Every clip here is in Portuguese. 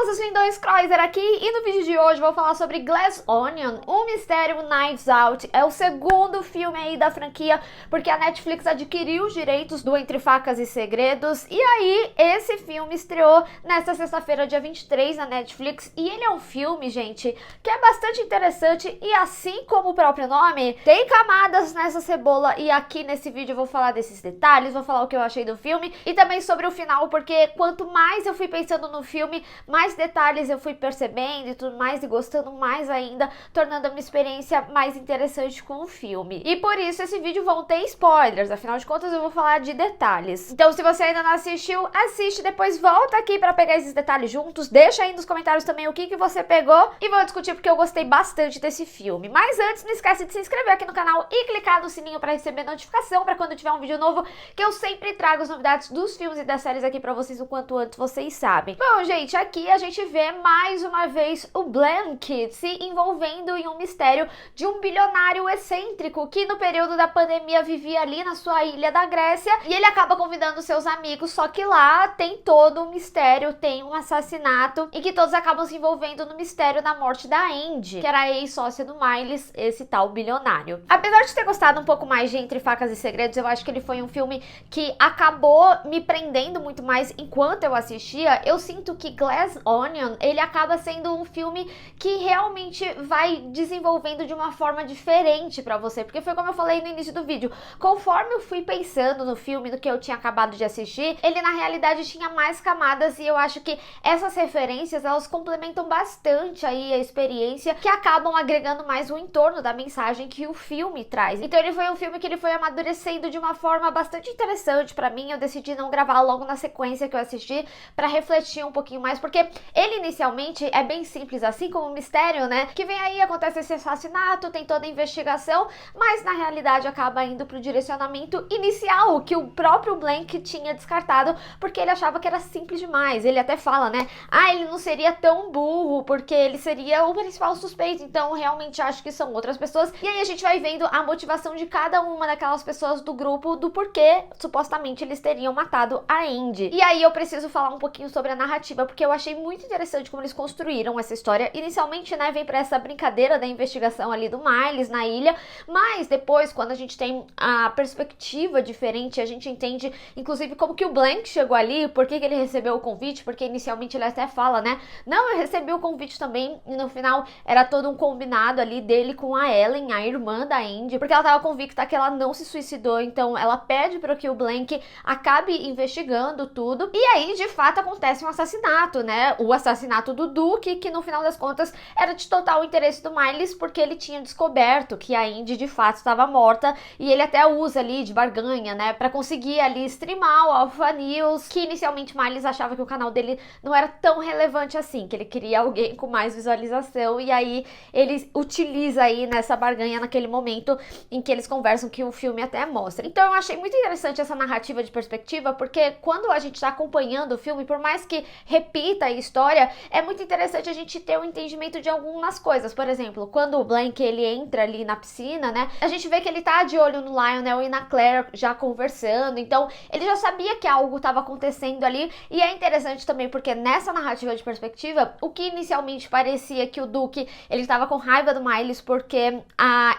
famosos Lindões Kreuzer aqui e no vídeo de hoje vou falar sobre Glass Onion, um mistério Knives Out. É o segundo filme aí da franquia, porque a Netflix adquiriu os direitos do Entre Facas e Segredos. E aí, esse filme estreou nesta sexta-feira, dia 23, na Netflix. E ele é um filme, gente, que é bastante interessante e assim como o próprio nome, tem camadas nessa cebola. E aqui nesse vídeo eu vou falar desses detalhes, vou falar o que eu achei do filme e também sobre o final, porque quanto mais eu fui pensando no filme, mais detalhes eu fui percebendo e tudo mais, e gostando mais ainda, tornando a minha experiência mais interessante com o filme. E por isso esse vídeo vão ter spoilers, afinal de contas eu vou falar de detalhes. Então se você ainda não assistiu, assiste, depois volta aqui pra pegar esses detalhes juntos, deixa aí nos comentários também o que você pegou e vamos discutir, porque eu gostei bastante desse filme. Mas antes, não esquece de se inscrever aqui no canal e clicar no sininho pra receber notificação pra quando tiver um vídeo novo, que eu sempre trago as novidades dos filmes e das séries aqui pra vocês o quanto antes vocês sabem. Bom, gente, aqui a gente vê mais uma vez o Blank se envolvendo em um mistério de um bilionário excêntrico que no período da pandemia vivia ali na sua ilha da Grécia, e ele acaba convidando seus amigos, só que lá tem todo um mistério, tem um assassinato e que todos acabam se envolvendo no mistério da morte da Andy, que era a ex-sócia do Miles, esse tal bilionário. Apesar de ter gostado um pouco mais de Entre Facas e Segredos, eu acho que ele foi um filme que acabou me prendendo muito mais enquanto eu assistia. Eu sinto que Glass Onion, ele acaba sendo um filme que realmente vai desenvolvendo de uma forma diferente pra você, porque foi como eu falei no início do vídeo, conforme eu fui pensando no filme, do que eu tinha acabado de assistir, ele na realidade tinha mais camadas, e eu acho que essas referências, elas complementam bastante aí a experiência, que acabam agregando mais o entorno da mensagem que o filme traz. Então ele foi um filme que ele foi amadurecendo de uma forma bastante interessante pra mim. Eu decidi não gravar logo na sequência que eu assisti, pra refletir um pouquinho mais, porque ele inicialmente é bem simples, assim como o mistério, né? Que vem aí, acontece esse assassinato, tem toda a investigação, mas na realidade acaba indo pro direcionamento inicial, que o próprio Blank tinha descartado, porque ele achava que era simples demais. Ele até fala, né? Ah, ele não seria tão burro, porque ele seria o principal suspeito, então realmente acho que são outras pessoas. E aí a gente vai vendo a motivação de cada uma daquelas pessoas do grupo, do porquê supostamente eles teriam matado a Andy. E aí eu preciso falar um pouquinho sobre a narrativa, porque eu achei muito interessante como eles construíram essa história. Inicialmente, né, vem pra essa brincadeira da investigação ali do Miles na ilha, mas depois, quando a gente tem a perspectiva diferente, a gente entende, inclusive, como que o Blank chegou ali, por que ele recebeu o convite, porque inicialmente ele até fala, né, não, eu recebi o convite também, e no final era todo um combinado ali dele com a Ellen, a irmã da Andy, porque ela tava convicta que ela não se suicidou, então ela pede para que o Blank acabe investigando tudo, e aí, de fato, acontece um assassinato, né, o assassinato do Duke, que no final das contas era de total interesse do Miles, porque ele tinha descoberto que a Andy de fato estava morta, e ele até usa ali de barganha, né, pra conseguir ali streamar o Alpha News, que inicialmente Miles achava que o canal dele não era tão relevante assim, que ele queria alguém com mais visualização, e aí ele utiliza aí nessa barganha naquele momento em que eles conversam, que o filme até mostra. Então eu achei muito interessante essa narrativa de perspectiva, porque quando a gente tá acompanhando o filme, por mais que repita a história, é muito interessante a gente ter um entendimento de algumas coisas. Por exemplo, quando o Blank ele entra ali na piscina, né, a gente vê que ele tá de olho no Lionel e na Claire já conversando, então ele já sabia que algo estava acontecendo ali. E é interessante também porque nessa narrativa de perspectiva, o que inicialmente parecia que o Duke ele tava com raiva do Miles porque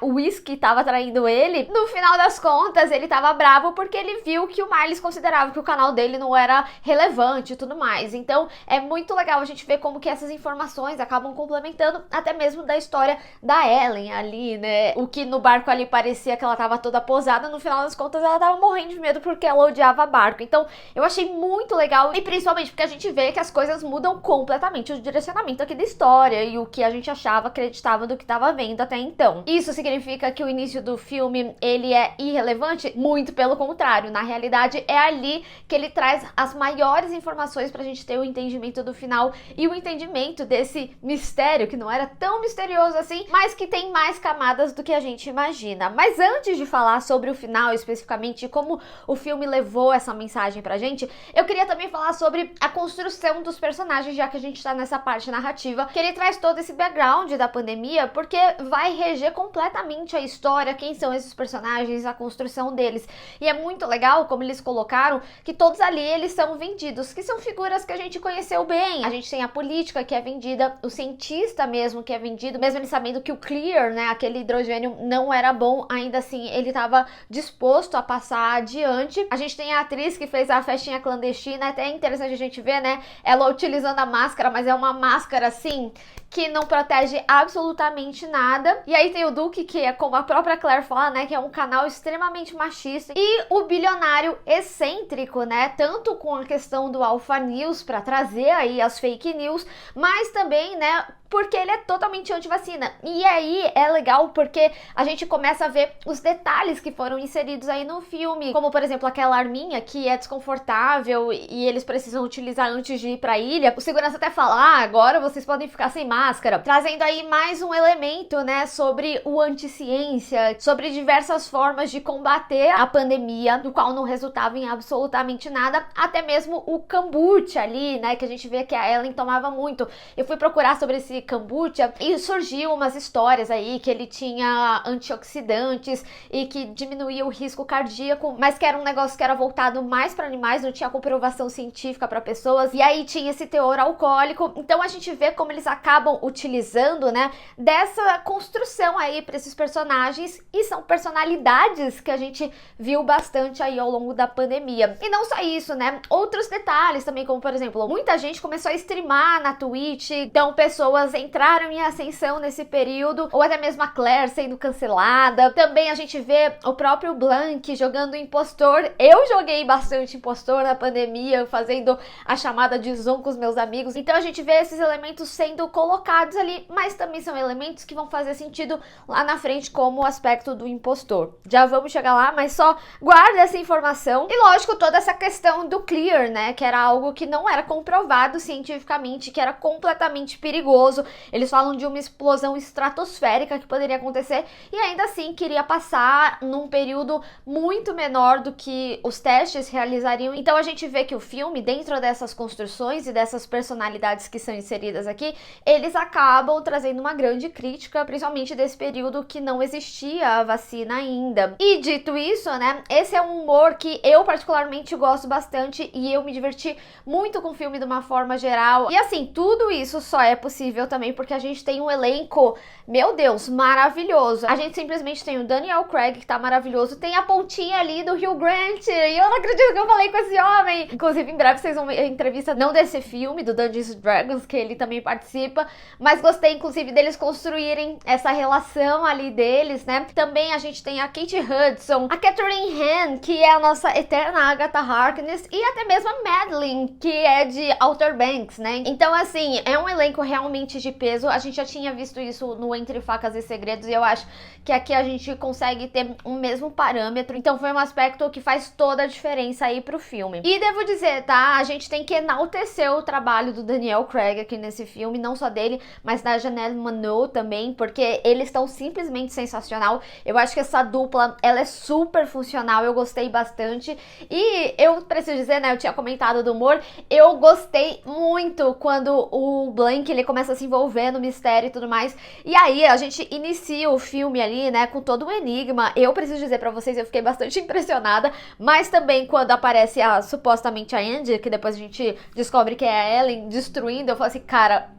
o whisky tava traindo ele, no final das contas ele tava bravo porque ele viu que o Miles considerava que o canal dele não era relevante e tudo mais. Então é muito legal a gente ver como que essas informações acabam complementando até mesmo da história da Ellen ali, né? O que no barco ali parecia que ela tava toda posada, no final das contas ela tava morrendo de medo porque ela odiava barco. Então eu achei muito legal, e principalmente porque a gente vê que as coisas mudam completamente o direcionamento aqui da história e o que a gente achava, acreditava do que tava vendo até então. Isso significa que o início do filme ele é irrelevante? Muito pelo contrário, na realidade é ali que ele traz as maiores informações pra gente ter o entendimento do final e o entendimento desse mistério, que não era tão misterioso assim, mas que tem mais camadas do que a gente imagina. Mas antes de falar sobre o final especificamente e como o filme levou essa mensagem pra gente, eu queria também falar sobre a construção dos personagens, já que a gente tá nessa parte narrativa, que ele traz todo esse background da pandemia, porque vai reger completamente a história, quem são esses personagens, a construção deles. E é muito legal como eles colocaram que todos ali eles são vendidos, que são figuras que a gente conheceu bem, também a gente tem a política que é vendida, o cientista mesmo que é vendido, mesmo ele sabendo que o Clear, né, aquele hidrogênio não era bom, ainda assim ele estava disposto a passar adiante. A gente tem a atriz que fez a festinha clandestina, é até interessante a gente ver, né, ela utilizando a máscara, mas é uma máscara assim que não protege absolutamente nada. E aí tem o Duke, que é como a própria Claire fala, né, que é um canal extremamente machista. E o bilionário excêntrico, né, tanto com a questão do Alpha News para trazer aí as fake news, mas também, né, porque ele é totalmente anti-vacina. E aí é legal porque a gente começa a ver os detalhes que foram inseridos aí no filme, como por exemplo aquela arminha que é desconfortável e eles precisam utilizar antes de ir pra ilha. O segurança até fala, agora vocês podem ficar sem máscara, trazendo aí mais um elemento, né, sobre o anti-ciência, sobre diversas formas de combater a pandemia, do qual não resultava em absolutamente nada, até mesmo o kombucha ali, né, que a gente vê que a Ellen tomava muito. Eu fui procurar sobre esse kombucha e surgiu umas histórias aí que ele tinha antioxidantes e que diminuía o risco cardíaco, mas que era um negócio que era voltado mais para animais, não tinha comprovação científica para pessoas, e aí tinha esse teor alcoólico. Então a gente vê como eles acabam utilizando, né, dessa construção aí para esses personagens, e são personalidades que a gente viu bastante aí ao longo da pandemia. E não só isso, né, outros detalhes também, como por exemplo, muita gente começou a streamar na Twitch, então pessoas entraram em ascensão nesse período, ou até mesmo a Claire sendo cancelada. Também a gente vê o próprio Blank jogando impostor. Eu joguei bastante impostor na pandemia, fazendo a chamada de Zoom com os meus amigos. Então a gente vê esses elementos sendo colocados ali, mas também são elementos que vão fazer sentido lá na frente, como o aspecto do impostor. Já vamos chegar lá, mas só guarda essa informação. E lógico, toda essa questão do Clear, né, que era algo que não era comprovado cientificamente, que era completamente perigoso. Eles falam de uma explosão estratosférica que poderia acontecer e ainda assim queria passar num período muito menor do que os testes realizariam. Então a gente vê que o filme, dentro dessas construções e dessas personalidades que são inseridas aqui, eles acabam trazendo uma grande crítica, principalmente desse período que não existia a vacina ainda. E dito isso, né, esse é um humor que eu particularmente gosto bastante e eu me diverti muito com o filme de uma forma geral. E assim, tudo isso só é possível também porque a gente tem um elenco, meu Deus, maravilhoso. A gente simplesmente tem o Daniel Craig, que tá maravilhoso, tem a pontinha ali do Hugh Grant, e eu não acredito que eu falei com esse homem. Inclusive, em breve vocês vão ver a entrevista, não desse filme, do Dungeons and Dragons, que ele também participa, mas gostei, inclusive, deles construírem essa relação ali deles, né? Também a gente tem a Kate Hudson, a Catherine Hahn, que é a nossa eterna Agatha Harkness, e até mesmo a Madeline, que é de Outer Banks, né? Então, assim, é um elenco realmente de peso. A gente já tinha visto isso no Entre Facas e Segredos e eu acho que aqui a gente consegue ter um mesmo parâmetro. Então foi um aspecto que faz toda a diferença aí pro filme. E devo dizer, tá? A gente tem que enaltecer o trabalho do Daniel Craig aqui nesse filme, não só dele, mas da Janelle Monáe também, porque eles estão simplesmente sensacional. Eu acho que essa dupla, ela é super funcional, eu gostei bastante. E eu preciso dizer, né, eu tinha comentado do humor, eu gostei muito quando o Blank, ele começa a se envolver no mistério e tudo mais. E aí a gente inicia o filme ali, né, com todo o enigma. Eu preciso dizer pra vocês, eu fiquei bastante impressionada, mas também quando aparece supostamente a Andy, que depois a gente descobre que é a Ellen destruindo, eu falo assim, cara,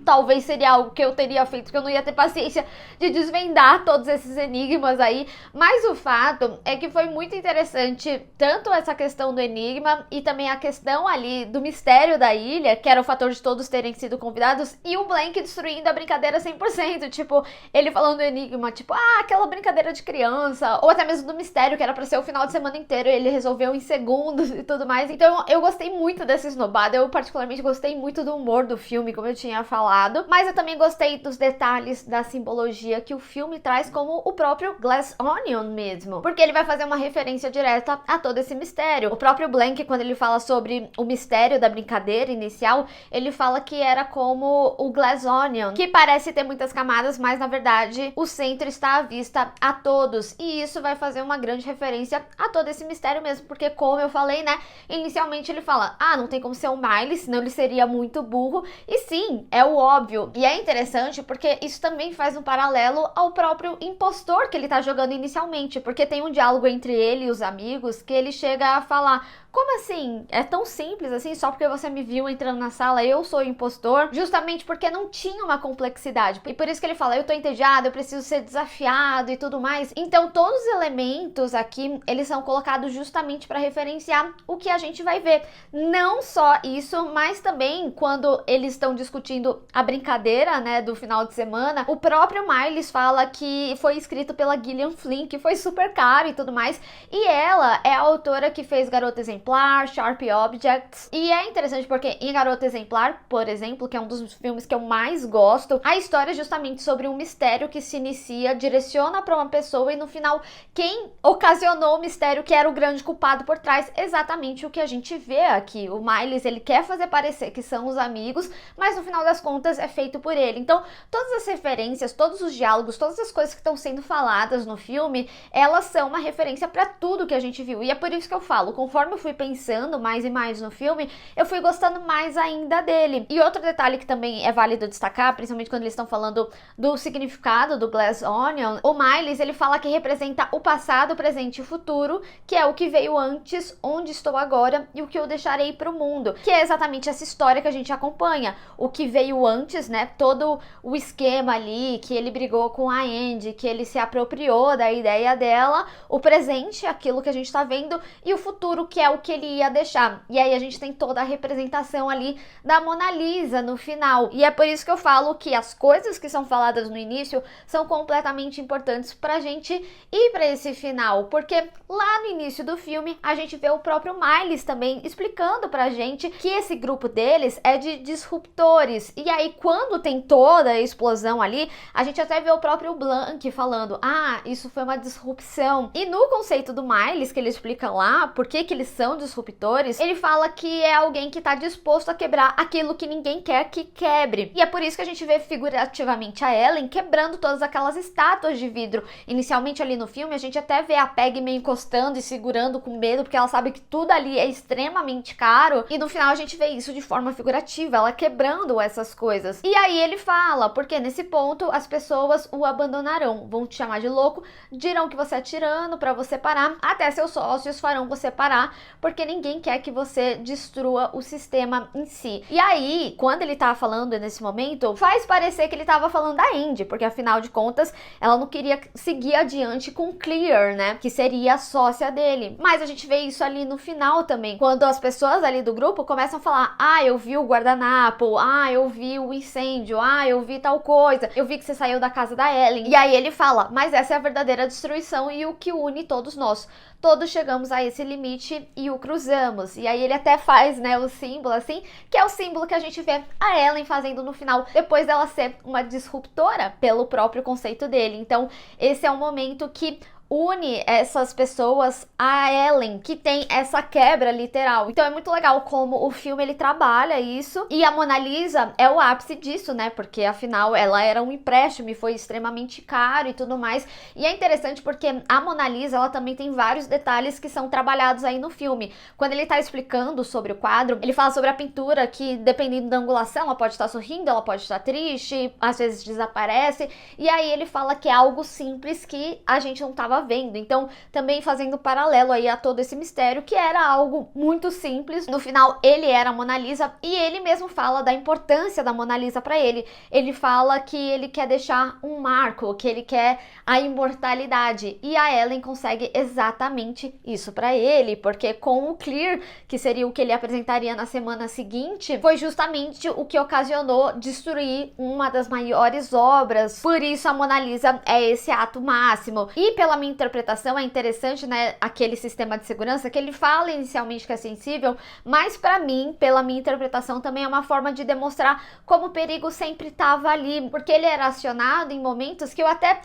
talvez seria algo que eu teria feito, que eu não ia ter paciência de desvendar todos esses enigmas aí, mas o fato é que foi muito interessante, tanto essa questão do enigma e também a questão ali do mistério da ilha, que era o fator de todos terem sido convidados, e o Blank destruindo a brincadeira 100%, tipo, ele falando do enigma, tipo, aquela brincadeira de criança, ou até mesmo do mistério, que era pra ser o final de semana inteiro, e ele resolveu em segundos e tudo mais. Então eu gostei muito dessa esnobada, eu particularmente gostei muito do humor do filme, como eu tinha falado, mas eu também gostei dos detalhes da simbologia que o filme traz, como o próprio Glass Onion mesmo, porque ele vai fazer uma referência direta a todo esse mistério. O próprio Blank, quando ele fala sobre o mistério da brincadeira inicial, ele fala que era como o Glass Onion, que parece ter muitas camadas, mas na verdade o centro está à vista a todos, e isso vai fazer uma grande referência a todo esse mistério mesmo, porque como eu falei, né, inicialmente ele fala, não tem como ser o Miles, senão ele seria muito burro, e sim, é o óbvio. E é interessante porque isso também faz um paralelo ao próprio impostor que ele tá jogando inicialmente, porque tem um diálogo entre ele e os amigos que ele chega a falar, como assim? É tão simples assim, só porque você me viu entrando na sala, eu sou o impostor? Justamente porque não tinha uma complexidade. E por isso que ele fala, eu tô entediado, eu preciso ser desafiado e tudo mais. Então todos os elementos aqui, eles são colocados justamente para referenciar o que a gente vai ver. Não só isso, mas também quando eles estão discutindo a brincadeira, né, do final de semana, o próprio Miles fala que foi escrito pela Gillian Flynn, que foi super caro e tudo mais, e ela é a autora que fez Garota Exemplar, Sharp Objects, e é interessante porque em Garota Exemplar, por exemplo, que é um dos filmes que eu mais gosto, a história é justamente sobre um mistério que se inicia, direciona para uma pessoa e no final quem ocasionou o mistério, que era o grande culpado por trás, exatamente o que a gente vê aqui. O Miles, ele quer fazer parecer que são os amigos, mas no final das contas é feito por ele. Então, todas as referências, todos os diálogos, todas as coisas que estão sendo faladas no filme, elas são uma referência para tudo que a gente viu. E é por isso que eu falo, conforme eu fui pensando mais e mais no filme, eu fui gostando mais ainda dele. E outro detalhe que também é válido destacar, principalmente quando eles estão falando do significado do Glass Onion, o Miles, ele fala que representa o passado, o presente e o futuro, que é o que veio antes, onde estou agora e o que eu deixarei para o mundo, que é exatamente essa história que a gente acompanha. O que veio antes, né, todo o esquema ali, que ele brigou com a Andy, que ele se apropriou da ideia dela, o presente, aquilo que a gente tá vendo, e o futuro, que é o que ele ia deixar. E aí a gente tem toda a representação ali da Mona Lisa no final. E é por isso que eu falo que as coisas que são faladas no início são completamente importantes pra gente ir pra esse final, porque lá no início do filme a gente vê o próprio Miles também explicando pra gente que esse grupo deles é de disruptores. E aí quando tem toda a explosão ali, a gente até vê o próprio Blank falando, ah, isso foi uma disrupção. E no conceito do Miles, que ele explica lá, por que eles são disruptores, ele fala que é alguém que tá disposto a quebrar aquilo que ninguém quer que quebre. E é por isso que a gente vê figurativamente a Ellen quebrando todas aquelas estátuas de vidro. Inicialmente ali no filme, a gente até vê a Peg meio encostando e segurando com medo, porque ela sabe que tudo ali é extremamente caro. E no final a gente vê isso de forma figurativa, ela quebrando essas coisas. E aí ele fala, porque nesse ponto as pessoas o abandonarão, vão te chamar de louco, dirão que você é tirano pra você parar, até seus sócios farão você parar, porque ninguém quer que você destrua o sistema em si. E aí, quando ele tava falando nesse momento, faz parecer que ele tava falando da Andy, porque afinal de contas, ela não queria seguir adiante com Clear, né, que seria a sócia dele. Mas a gente vê isso ali no final também, quando as pessoas ali do grupo começam a falar, ah, eu vi o guardanapo, ah, eu vi o incêndio, ah, eu vi tal coisa, eu vi que você saiu da casa da Ellen. E aí ele fala, mas essa é a verdadeira destruição e o que une todos nós. Todos chegamos a esse limite e o cruzamos. E aí ele até faz, né, o símbolo assim, que é o símbolo que a gente vê a Ellen fazendo no final, depois dela ser uma disruptora pelo próprio conceito dele. Então, esse é um momento que une essas pessoas a Ellen, que tem essa quebra literal. Então é muito legal como o filme ele trabalha isso, e a Mona Lisa é o ápice disso, né, porque afinal ela era um empréstimo e foi extremamente caro e tudo mais. E é interessante porque a Mona Lisa, ela também tem vários detalhes que são trabalhados aí no filme. Quando ele tá explicando sobre o quadro, ele fala sobre a pintura, que dependendo da angulação, ela pode estar sorrindo, ela pode estar triste, às vezes desaparece, e aí ele fala que é algo simples que a gente não tava vendo. Então, também fazendo paralelo aí a todo esse mistério, que era algo muito simples. No final, ele era a Mona Lisa, e ele mesmo fala da importância da Mona Lisa para ele. Ele fala que ele quer deixar um marco, que ele quer a imortalidade, e a Ellen consegue exatamente isso para ele, porque com o Clear, que seria o que ele apresentaria na semana seguinte, foi justamente o que ocasionou destruir uma das maiores obras. Por isso a Mona Lisa é esse ato máximo. E pela minha interpretação é interessante, né, aquele sistema de segurança que ele fala inicialmente que é sensível, mas para mim, pela minha interpretação, também é uma forma de demonstrar como o perigo sempre estava ali, porque ele era acionado em momentos que eu até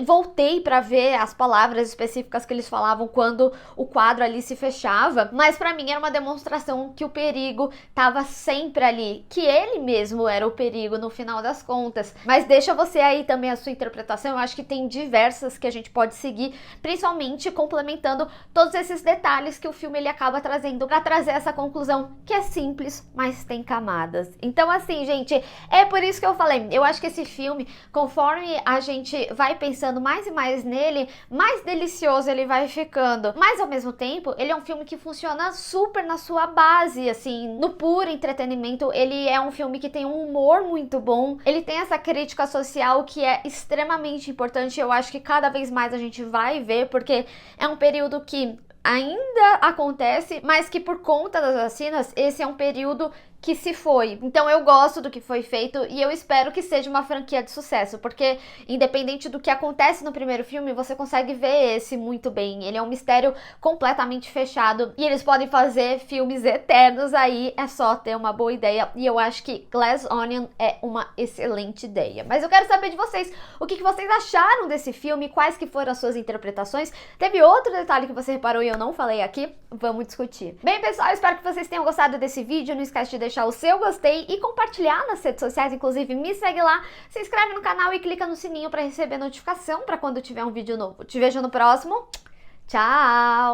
voltei para ver as palavras específicas que eles falavam quando o quadro ali se fechava, mas para mim era uma demonstração que o perigo estava sempre ali, que ele mesmo era o perigo no final das contas. Mas deixa você aí também a sua interpretação, eu acho que tem diversas que a gente pode seguir, principalmente complementando todos esses detalhes que o filme ele acaba trazendo para trazer essa conclusão que é simples, mas tem camadas. Então assim, gente, é por isso que eu falei, eu acho que esse filme, conforme a gente vai pensando pensando mais e mais nele, mais delicioso ele vai ficando. Mas ao mesmo tempo, ele é um filme que funciona super na sua base, assim, no puro entretenimento. Ele é um filme que tem um humor muito bom, ele tem essa crítica social que é extremamente importante. Eu acho que cada vez mais a gente vai ver, porque é um período que ainda acontece, mas que por conta das vacinas, esse é um período que se foi. Então eu gosto do que foi feito e eu espero que seja uma franquia de sucesso, porque independente do que acontece no primeiro filme, você consegue ver esse muito bem. Ele é um mistério completamente fechado e eles podem fazer filmes eternos aí, é só ter uma boa ideia, e eu acho que Glass Onion é uma excelente ideia. Mas eu quero saber de vocês, o que vocês acharam desse filme, quais que foram as suas interpretações? Teve outro detalhe que você reparou e eu não falei aqui? Vamos discutir. Bem, pessoal, eu espero que vocês tenham gostado desse vídeo. Não esquece de deixar o seu gostei e compartilhar nas redes sociais, inclusive me segue lá, se inscreve no canal e clica no sininho para receber notificação para quando tiver um vídeo novo. Te vejo no próximo. Tchau!